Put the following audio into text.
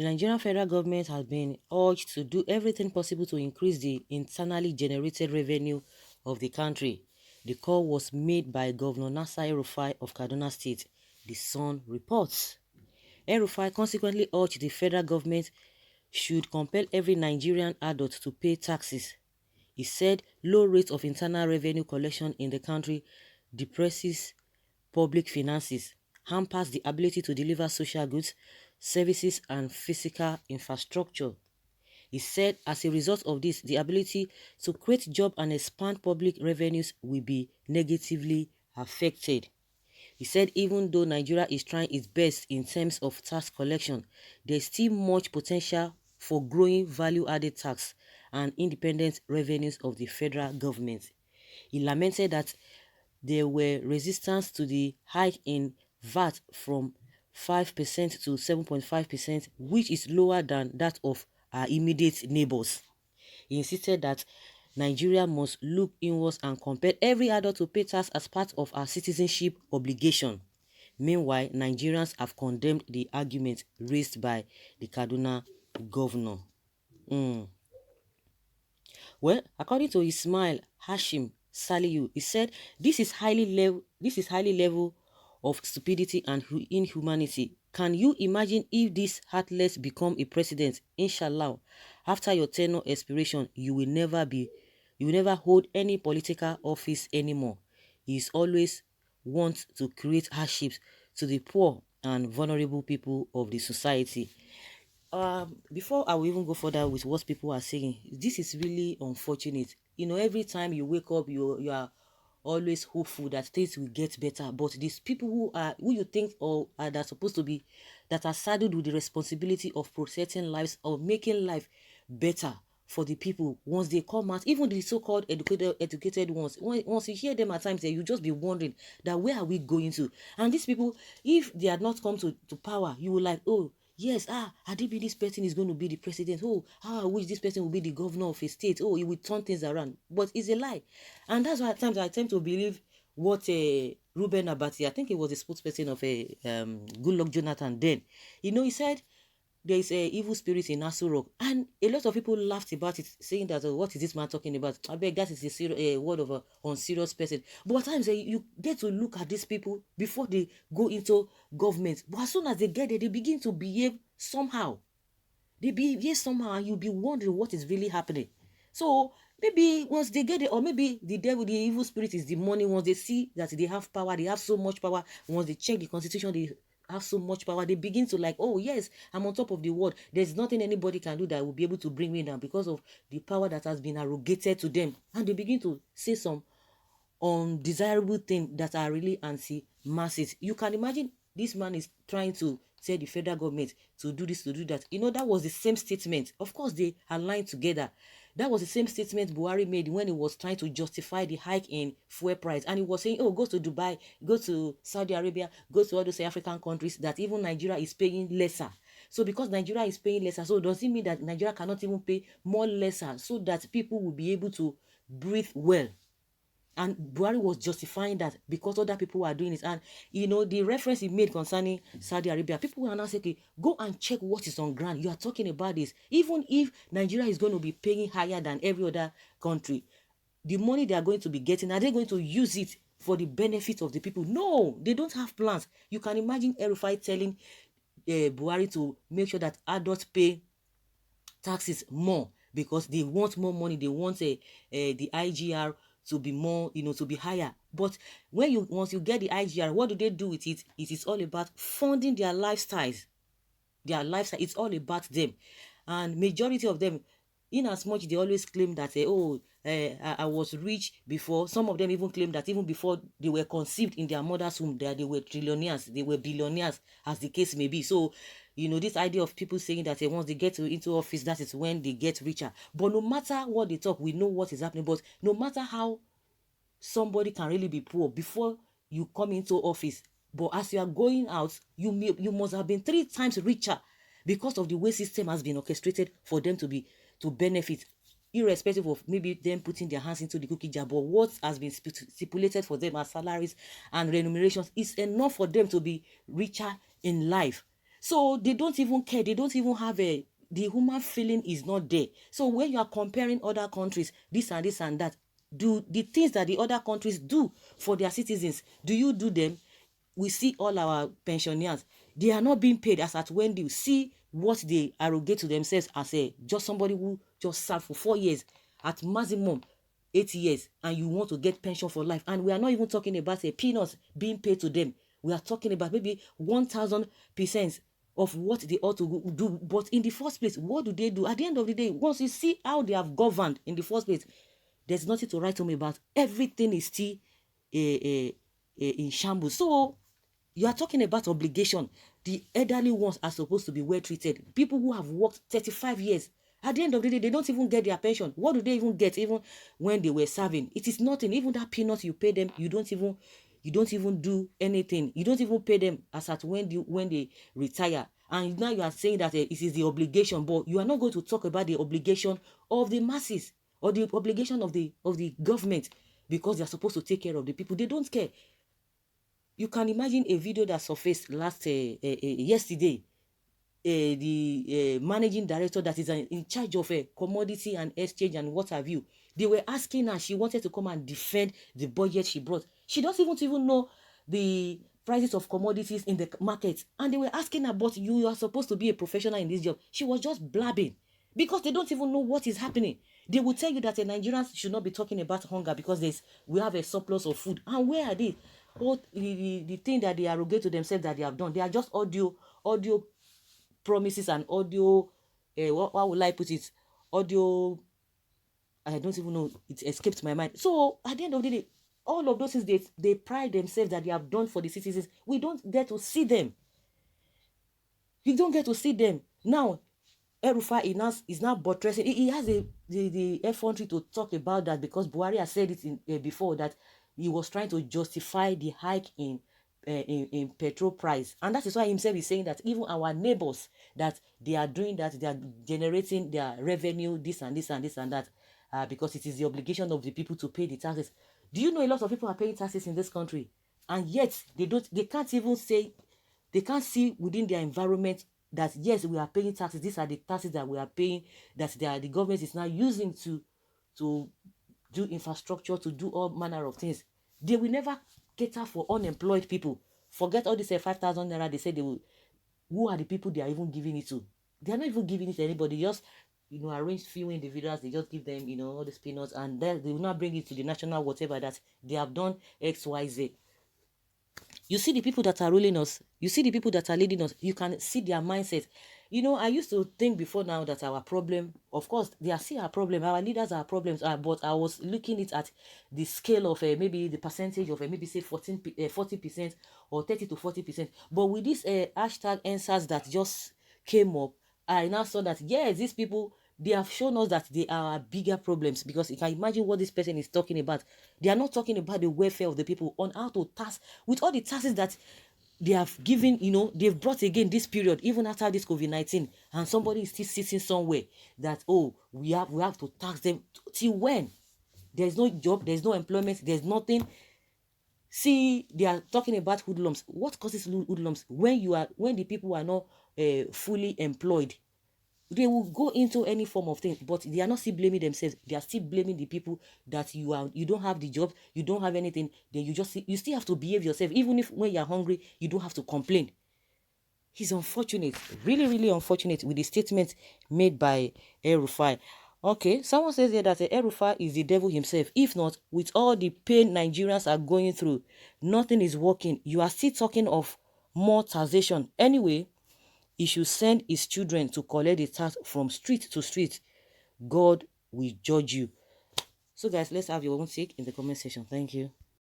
Nigerian federal government has been urged to do everything possible to increase the internally generated revenue of the country. The call was made by Governor Nasir El-Rufai of Kaduna State, The Sun reports. El-Rufai consequently urged the federal government should compel every Nigerian adult to pay taxes. He said low rates of internal revenue collection in the country depresses public finances, hampers the ability to deliver social goods, services, and physical infrastructure. He said as a result of this, the ability to create jobs and expand public revenues will be negatively affected. He said even though Nigeria is trying its best in terms of tax collection, there is still much potential for growing value-added tax and independent revenues of the federal government. He lamented that there were resistance to the hike in VAT from 5% to 7.5%, which is lower than that of our immediate neighbors. He insisted that Nigeria must look inwards and compel every adult to pay tax as part of our citizenship obligation. Meanwhile, Nigerians have condemned the argument raised by the Kaduna governor. Well, according to Ismail Hashim Saliu, he said this is highly level of stupidity and inhumanity. Can you imagine if this heartless become a president? Inshallah, after your tenure expiration, you will never hold any political office anymore. He is always wants to create hardships to the poor and vulnerable people of the society. Before I will even go further with what people are saying, this is really unfortunate. Every time you wake up, you are always hopeful that things will get better. But these people who you think or are that supposed to be that are saddled with the responsibility of protecting lives or making life better for the people, once they come out, even the so-called educated ones, once you hear them at times, you just be wondering that where are we going to? And these people, if they had not come to power, you will like, oh yes, Adibi, this person is going to be the president. Oh, I wish this person will be the governor of a state. Oh, he will turn things around. But it's a lie. And that's why at times I tend to believe what Ruben Abati, I think he was the spokesperson of a Goodluck Jonathan then. He said there is a evil spirit in Aso Rock, and a lot of people laughed about it, saying that what is this man talking about? I beg, that is a word of a unserious person. But at times you get to look at these people before they go into government. But as soon as they get there, they begin to behave somehow. They behave somehow, and you'll be wondering what is really happening. So maybe once they get it, or maybe the devil, the evil spirit is the money. Once they see that they have power, they have so much power. Once they check the constitution, they have so much power, they begin to like, oh yes, I'm on top of the world. There's nothing anybody can do that will be able to bring me down because of the power that has been arrogated to them. And they begin to say some undesirable things that are really anti-masses. You can imagine this man is trying to tell the federal government to do this, to do that. That was the same statement. Of course, they aligned together. That was the same statement Buhari made when he was trying to justify the hike in fuel price. And he was saying, oh, go to Dubai, go to Saudi Arabia, go to all those African countries, that even Nigeria is paying lesser. So because Nigeria is paying lesser, so does it mean that Nigeria cannot even pay more lesser so that people will be able to breathe well? And Buhari was justifying that because other people are doing it. And, the reference he made concerning Saudi Arabia, people will now say, okay, go and check what is on ground. You are talking about this. Even if Nigeria is going to be paying higher than every other country, the money they are going to be getting, are they going to use it for the benefit of the people? No, they don't have plans. You can imagine El-Rufai telling Buhari to make sure that adults pay taxes more because they want more money. They want the IGR to be more, to be higher. But once you get the IGR, what do they do with it? It is all about funding their lifestyles. It's all about them. And majority of them, in as much they always claim that I was rich before. Some of them even claim that even before they were conceived in their mother's womb, that they were trillionaires, they were billionaires, as the case may be. So this idea of people saying that once they get into office, that is when they get richer. But no matter what they talk, we know what is happening. But no matter how somebody can really be poor before you come into office, but as you are going out, you must have been 3 times richer because of the way system has been orchestrated for them to benefit, irrespective of maybe them putting their hands into the cookie jar. But what has been stipulated for them as salaries and remunerations is enough for them to be richer in life. So they don't even care. They don't even have the human feeling is not there. So when you are comparing other countries, this and that, do the things that the other countries do for their citizens, do you do them? We see all our pensioners, they are not being paid as at when they see what they arrogate to themselves as a just somebody who just served for 4 years, at maximum 8 years, and you want to get pension for life. And we are not even talking about a peanuts being paid to them. We are talking about maybe 1,000% of what they ought to do. But in the first place, what do they do? At the end of the day, once you see how they have governed in the first place, there's nothing to write home about. Everything is still in shambles. So you are talking about obligation. The elderly ones are supposed to be well treated. People who have worked 35 years, at the end of the day, they don't even get their pension. What do they even get even when they were serving? It is nothing. Even that peanut you pay them, you don't even do anything. You don't even pay them as at when they retire. And now you are saying that it is the obligation, but you are not going to talk about the obligation of the masses or the obligation of the government, because they are supposed to take care of the people. They don't care. You can imagine a video that surfaced yesterday. The managing director that is in charge of commodity and exchange and what have you, they were asking her, she wanted to come and defend the budget she brought. She doesn't even know the prices of commodities in the market, and they were asking her, but you are supposed to be a professional in this job. She was just blabbing, because they don't even know what is happening. They will tell you that Nigerians should not be talking about hunger because we have a surplus of food. And where are they? All the thing that they arrogate to themselves that they have done, they are just audio promises and audio, what will I put it? Audio, I don't even know, it escaped my mind. So at the end of the day, all of those things they pride themselves that they have done for the citizens, we don't get to see them. You don't get to see them. Now, El-Rufai is now buttressing. He has the effrontery to talk about that, because Buhari has said it before, that he was trying to justify the hike in petrol price. And that is why himself is saying that even our neighbors, that they are doing that, they are generating their revenue, this and this and this and that, because it is the obligation of the people to pay the taxes. Do you know a lot of people are paying taxes in this country, and yet they can't see within their environment that yes, we are paying taxes. These are the taxes that we are paying, that the government is now using to do infrastructure, to do all manner of things. They will never cater for unemployed people. Forget all this 5,000 naira they say they will. Who are the people they are even giving it to? They are not even giving it to anybody. Just arrange few individuals. They just give them all these peanuts, and then they will not bring it to the national whatever that they have done XYZ. You see the people that are ruling us, you see the people that are leading us, you can see their mindset. I used to think before now that our problem, of course, they are still our problem, our leaders are problems, but I was looking at the scale of maybe the percentage of maybe say 40% or 30 to 40%. But with this hashtag answers that just came up, I now saw that yes, these people, they have shown us that they are bigger problems, because you can imagine what this person is talking about. They are not talking about the welfare of the people, on how to tax, with all the taxes that they have given, they've brought again this period, even after this COVID-19, and somebody is still sitting somewhere that, oh, we have to tax them. Till when? There's no job, there's no employment, there's nothing. See, they are talking about hoodlums. What causes hoodlums? When the people are not fully employed, they will go into any form of thing, but they are not still blaming themselves. They are still blaming the people that you don't have the job, you don't have anything. Then you still have to behave yourself. Even if when you're hungry, you don't have to complain. He's unfortunate, really, really unfortunate with the statement made by El-Rufai. Okay, someone says here that El-Rufai is the devil himself. If not, with all the pain Nigerians are going through, nothing is working. You are still talking of more taxation. Anyway, he should send his children to collect the tax from street to street. God will judge you. So guys, let's have your own take in the comment section. Thank you.